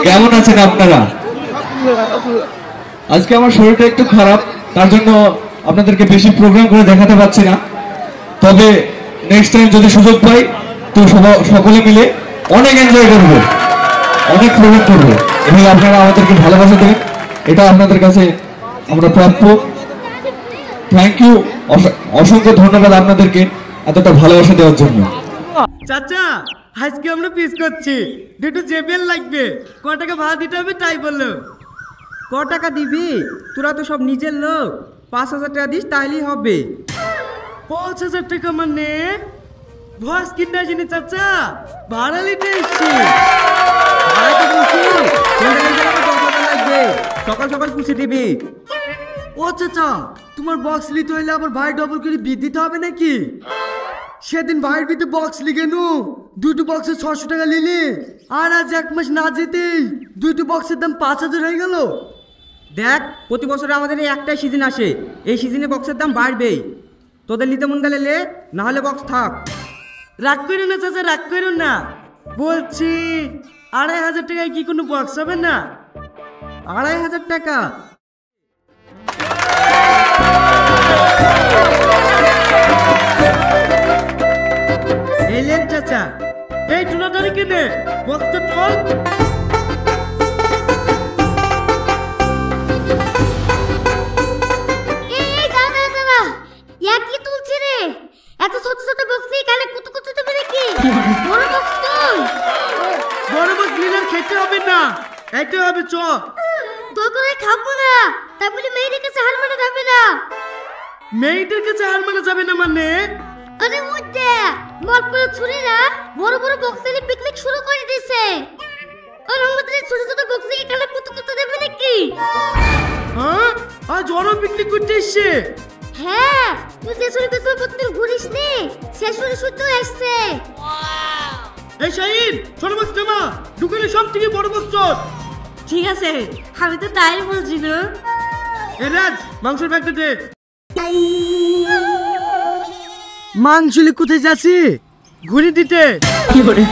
কেমন আছেন আপনারা? আজকে আমার শরীরটা একটু খারাপ, তার জন্য আপনাদেরকে বেশি প্রোগ্রাম করে দেখাতে পাচ্ছি না। তবে নেক্সট টাইম যদি সুযোগ পাই তো সকলে মিলে অনেক এনজয় করব, অনেক প্রোগ্রাম করবো এবং আপনারা আমাদেরকে ভালোবাসা দেবেন, এটা আপনাদের কাছে আমরা প্রাপ্য। থ্যাংক ইউ, অসংখ্য ধন্যবাদ আপনাদেরকে এতটা ভালোবাসা দেওয়ার জন্য। চাচা আজকে আমরা পিস করছি, দুটো জেবিএল লাগবে, ক টাকা ভাড়া দিতে হবে তাই বললো। ক টাকা দিবি? তোরা তো সব নিজের লোক, 5,000 টাকা দিস তাইলেই হবে। 5,000 টাকা মানে ভস কিনতে আসিনি চাচা, ভাড়া নিতে এসছি। লাগবে, সকাল সকাল পুষে দিবি। ও চাচা, তোমার বক্স নিতে হইলে আবার ভাই ডবল করে বিদ দিতে হবে নাকি? সেদিন ভাইয়ের বিতে বক্স লিখে নু দুটো বক্সে 600 টাকা নিলি, আর আজ 1 মাস না যেতেই দুটো বক্সের দাম 5,000 হয়ে গেল। দেখ, প্রতি বছরে আমাদের এই একটাই সিজন আসে, এই সিজনে বক্সের দাম বাড়বেই। তোদের নিতে মন গেলে লে, না হলে বক্স থাক। রাগ করো না চাচা, রাগ করো না, বলছি 2,500 টাকায় কি কোনো বক্স হবে না? 2,500 টাকা? এই লেন চাচা, এই টুনা ধরে কিনে বক্সটা তোল। এত ছোট ছোট বক্স দিয়ে কালে কুতু কুতু দেবে নাকি? বড় বক্স তুই। বড় বক্স নিলে খেতে হবে না, এইটা হবে চ। তোকে খাবো না, তাই বলে মেয়েদের কাছে হার মানা যাবে না। মেয়েদের কাছে হার মানা যাবে না মানে? আরে ওই দেখ, মরপুরে ছুরিরা বড় বড় বক্স নিয়ে পিকনিক শুরু করে দিয়েছে। আর আমাদের ছোট ছোট বক্স দিয়ে কালে কুতু কুতু দেবে নাকি? হ্যাঁ, আজ ওরা পিকনিক করতে এসছে। হ্যাঁ, তুই যে শুরু করতে প্রতিদিন ঘুরিস নি, সে শুরু শুদ্ধ আসছে। এই শাহিন, ছোট বক্স নামা, দোকানে সব থেকে বড় বক্স চল। ঠিক আছে, আমি তো তাই বলছিল। এ রাজ, মাংসের ব্যাগটা দে। মাংসলি কোথায় যাচ্ছি? ঘুরি দিতে। কি করে?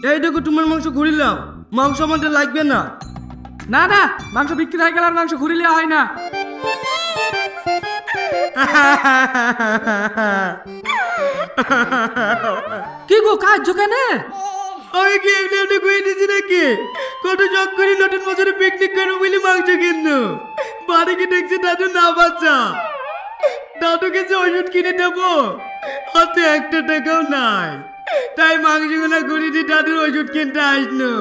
এই দেখো তোমার মাংস ঘুরিলাম, মাংস আমাদের লাগবে না। না না, মাংস বিক্রি হয়ে গেল আর মাংস ঘুরিলে হয় না। কি গো, কাজ কেনে? আমি কি এমনি এমনি ঘুরে দিচ্ছি নাকি? কত জগ করি নতুন বছরে পিকনিক করবো বলে মাংস কিনলো, বাড়ি কি দেখছি দাদু না বাচ্চা, দাদুকে যে ওষুধ কিনে দেবো হাতে 1 টাকাও নাই, তাই মাংসগুলো ঘুরি দিয়ে দাদুর ওষুধ কিনতে আসলো।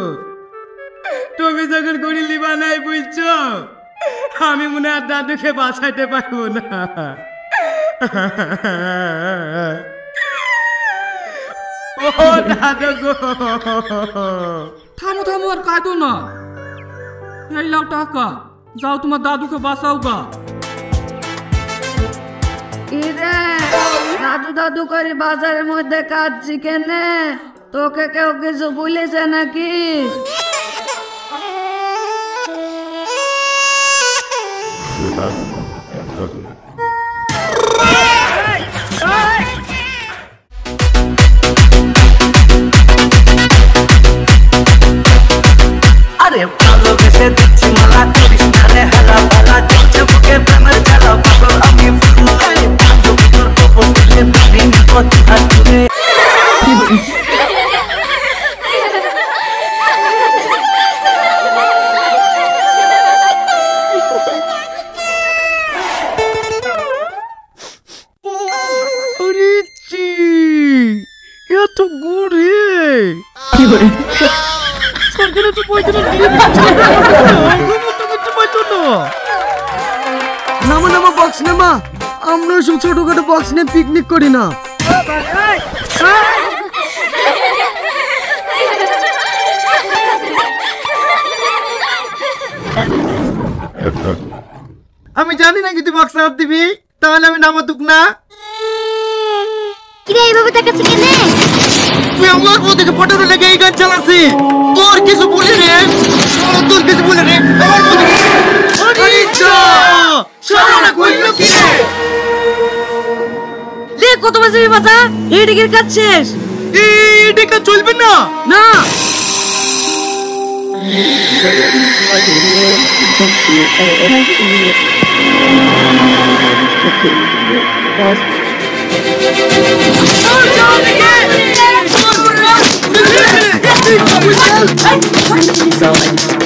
তুমি যখন ঘুরি লিবা নাই বুঝছো, আমি মনে আর দাদুকে বাঁচাইতে পারবো না। ও দাদু গো, থামো থামো, আর কাঁদো না। এই লাও টাকা, যাও তোমার দাদুকে বাঁচাও গা। দাদু দাদু করে বাজারের মধ্যে কাঁদছি কেনে? তোকে কেউ কিছু বলেছে নাকি? আরে ভালোবেসে দিচ্ছি মালা, করিস না রে হালা পালা, চলছে বুকে প্রেমের জ্বালা, পাগল আমি ফুল। বান্ধবী তোর প্রপোজ করলে পারিনি কথা শুনে। এত ঘুরে কি করে সরকারে তো পয়সা দিয়ে নামা নামা বক্স নামা, আমরা সব ছোটখাটো বক্স নিয়ে পিকনিক করি না। আমি জানি না তুই বক্স হাত দিবি, তাহলে আমি নামাতুক না। কিরে এইভাবে তাকাচ্ছি কেনে? তুই আমার মধ্যে পটরে লেগে এই গান চালাচ্ছি, তোর কিছু বলি রে, তোর কিছু বলি রে, আমার মধ্যে আরে যা সারা কইলো কি রে? কত বাজে বাতা এই ডিগের কাজ শেষ। এই কাজ চলবে না। না চল